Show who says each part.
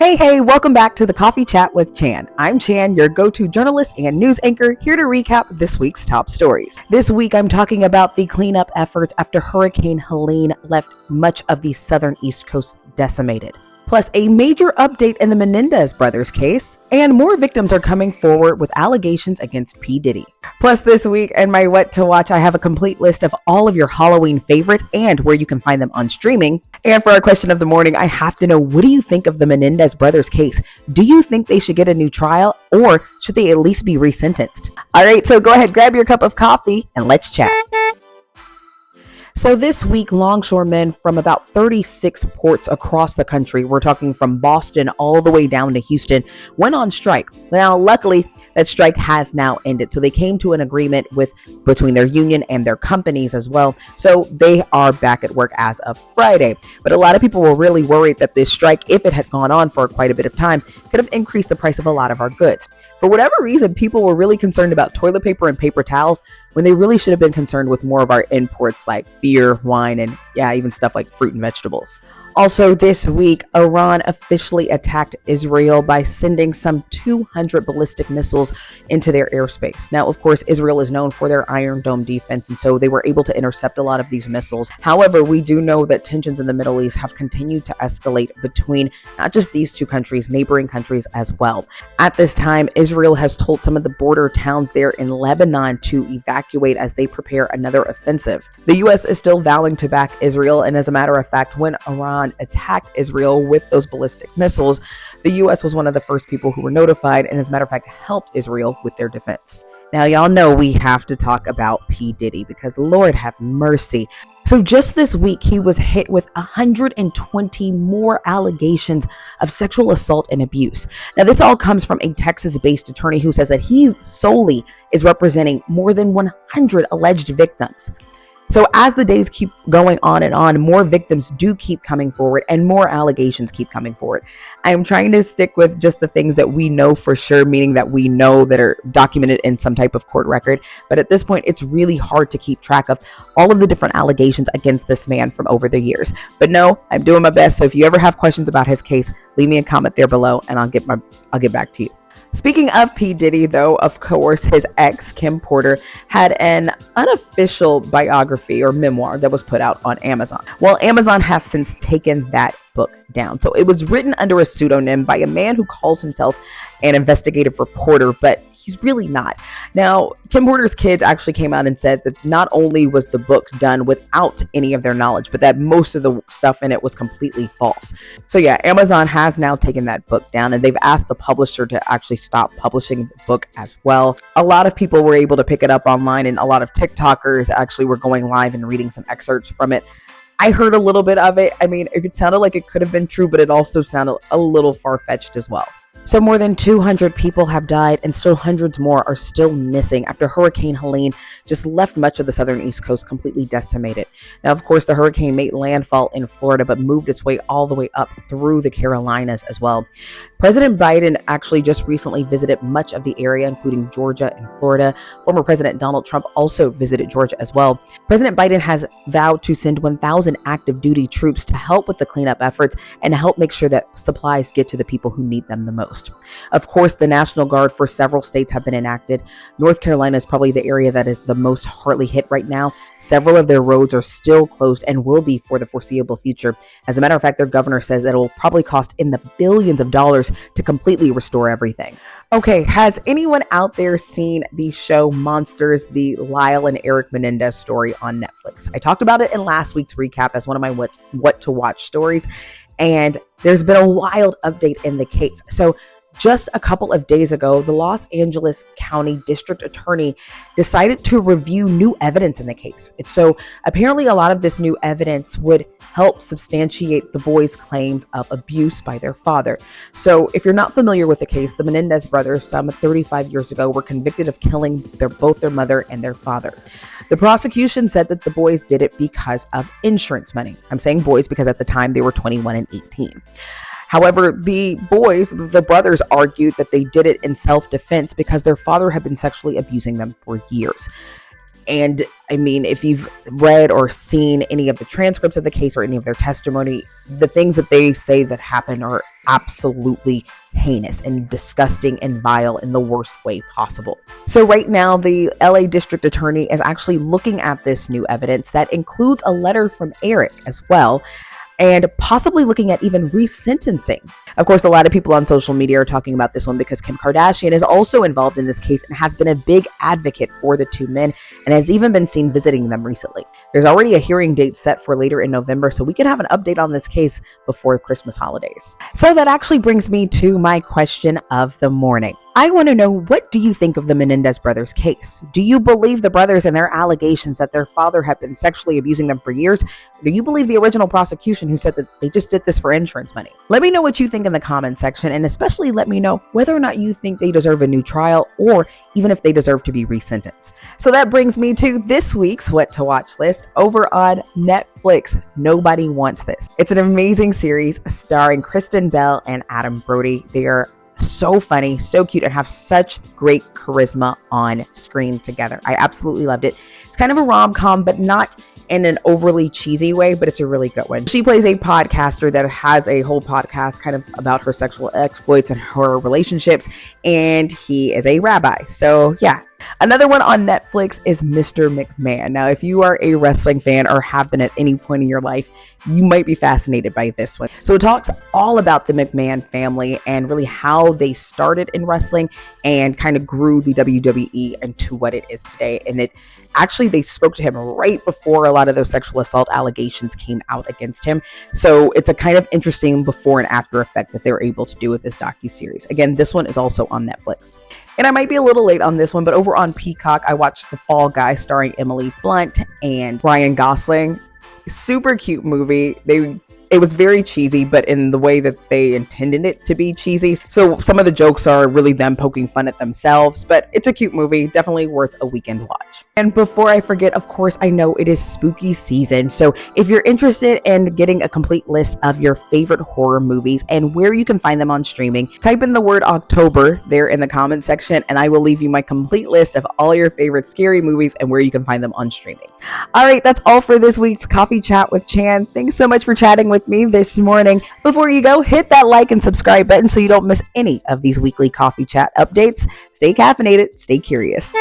Speaker 1: Hey, welcome back to the Coffee Chat with Chan. I'm Chan, your go-to journalist and news anchor, here to recap this week's top stories. This week, I'm talking about the cleanup efforts after Hurricane Helene left much of the southern East Coast decimated. Plus, a major update in the Menendez brothers case, and more victims are coming forward with allegations against P. Diddy. Plus, this week in my What to Watch, I have a complete list of all of your Halloween favorites and where you can find them on streaming. And for our question of the morning, I have to know, what do you think of the Menendez brothers case? Do you think they should get a new trial, or should they at least be resentenced? All right, so go ahead, grab your cup of coffee, and let's chat. So this week, longshoremen from about 36 ports across the country, we're talking from Boston all the way down to Houston, went on strike. Now, luckily, that strike has now ended. So they came to an agreement between their union and their companies as well. So they are back at work as of Friday. But a lot of people were really worried that this strike, if it had gone on for quite a bit of time, could have increased the price of a lot of our goods. For whatever reason, people were really concerned about toilet paper and paper towels when they really should have been concerned with more of our imports like beer, wine, and even stuff like fruit and vegetables. Also this week, Iran officially attacked Israel by sending some 200 ballistic missiles into their airspace. Now, of course, Israel is known for their Iron Dome defense, and so they were able to intercept a lot of these missiles. However, we do know that tensions in the Middle East have continued to escalate between not just these two countries, neighboring countries as well. At this time, Israel has told some of the border towns there in Lebanon to evacuate as they prepare another offensive. The U.S. is still vowing to back Israel, and as a matter of fact, when Iran attacked Israel with those ballistic missiles, the U.S. was one of the first people who were notified, and as a matter of fact, helped Israel with their defense. Now, y'all know we have to talk about P. Diddy because Lord have mercy. So just this week, he was hit with 120 more allegations of sexual assault and abuse. Now, this all comes from a Texas-based attorney who says that he solely is representing more than 100 alleged victims. So as the days keep going on and on, more victims do keep coming forward and more allegations keep coming forward. I'm trying to stick with just the things that we know for sure, meaning that we know that are documented in some type of court record. But at this point, it's really hard to keep track of all of the different allegations against this man from over the years. But no, I'm doing my best. So if you ever have questions about his case, leave me a comment there below and I'll get back to you. Speaking of P. Diddy, though, of course, his ex, Kim Porter, had an unofficial biography or memoir that was put out on Amazon. Well, Amazon has since taken that book down. So it was written under a pseudonym by a man who calls himself an investigative reporter, but he's really not. Now, Kim Porter's kids actually came out and said that not only was the book done without any of their knowledge, but that most of the stuff in it was completely false. So yeah, Amazon has now taken that book down, and they've asked the publisher to actually stop publishing the book as well. A lot of people were able to pick it up online, and a lot of TikTokers actually were going live and reading some excerpts from it. I heard a little bit of it. I mean, it sounded like it could have been true, but it also sounded a little far-fetched as well. So more than 200 people have died and still hundreds more are still missing after Hurricane Helene just left much of the southern East Coast completely decimated. Now, of course, the hurricane made landfall in Florida, but moved its way all the way up through the Carolinas as well. President Biden actually just recently visited much of the area, including Georgia and Florida. Former President Donald Trump also visited Georgia as well. President Biden has vowed to send 1,000 active duty troops to help with the cleanup efforts and help make sure that supplies get to the people who need them the most. Of course, the National Guard for several states have been enacted. North Carolina is probably the area that is the most hardly hit right now. Several of their roads are still closed and will be for the foreseeable future. As a matter of fact, their governor says that it will probably cost in the billions of dollars to completely restore everything. Okay, has anyone out there seen the show Monsters, the Lyle and Eric Menendez story on Netflix? I talked about it in last week's recap as one of my what to watch stories, and there's been a wild update in the case. So just a couple of days ago, the Los Angeles County District Attorney decided to review new evidence in the case. So apparently a lot of this new evidence would help substantiate the boys' claims of abuse by their father. So if you're not familiar with the case, the Menendez brothers, some 35 years ago, were convicted of killing both their mother and their father. The prosecution said that the boys did it because of insurance money. I'm saying boys because at the time they were 21 and 18. However, the brothers argued that they did it in self-defense because their father had been sexually abusing them for years. And I mean, if you've read or seen any of the transcripts of the case or any of their testimony, the things that they say that happen are absolutely heinous and disgusting and vile in the worst way possible. So right now, the LA District Attorney is actually looking at this new evidence that includes a letter from Eric as well, and possibly looking at even resentencing. Of course, a lot of people on social media are talking about this one because Kim Kardashian is also involved in this case and has been a big advocate for the two men and has even been seen visiting them recently. There's already a hearing date set for later in November, so we can have an update on this case before the Christmas holidays. So that actually brings me to my question of the morning. I want to know, what do you think of the Menendez brothers case? Do you believe the brothers and their allegations that their father had been sexually abusing them for years? Or do you believe the original prosecution who said that they just did this for insurance money? Let me know what you think in the comment section, and especially let me know whether or not you think they deserve a new trial or even if they deserve to be resentenced. So that brings me to this week's What to Watch list over on Netflix. Nobody Wants This. It's an amazing series starring Kristen Bell and Adam Brody. They are so funny, so cute, and have such great charisma on screen together. I absolutely loved it. It's kind of a rom-com, but not in an overly cheesy way, but it's a really good one. She plays a podcaster that has a whole podcast kind of about her sexual exploits and her relationships, and he is a rabbi. So yeah. Another one on Netflix is Mr. McMahon. Now, if you are a wrestling fan or have been at any point in your life, you might be fascinated by this one. So it talks all about the McMahon family and really how they started in wrestling and kind of grew the WWE into what it is today. And it actually, they spoke to him right before a lot of those sexual assault allegations came out against him. So it's a kind of interesting before and after effect that they were able to do with this docuseries. Again, this one is also on Netflix. And I might be a little late on this one, but over on Peacock, I watched The Fall Guy starring Emily Blunt and Ryan Gosling. Super cute movie. It was very cheesy, but in the way that they intended it to be cheesy. So some of the jokes are really them poking fun at themselves, but it's a cute movie, definitely worth a weekend watch. And before I forget, of course, I know it is spooky season. So if you're interested in getting a complete list of your favorite horror movies and where you can find them on streaming, type in the word October there in the comment section, and I will leave you my complete list of all your favorite scary movies and where you can find them on streaming. All right, that's all for this week's Coffee Chat with Chan. Thanks so much for chatting with me this morning. Before you go, hit that like and subscribe button so you don't miss any of these weekly Coffee Chat updates. Stay caffeinated, stay curious.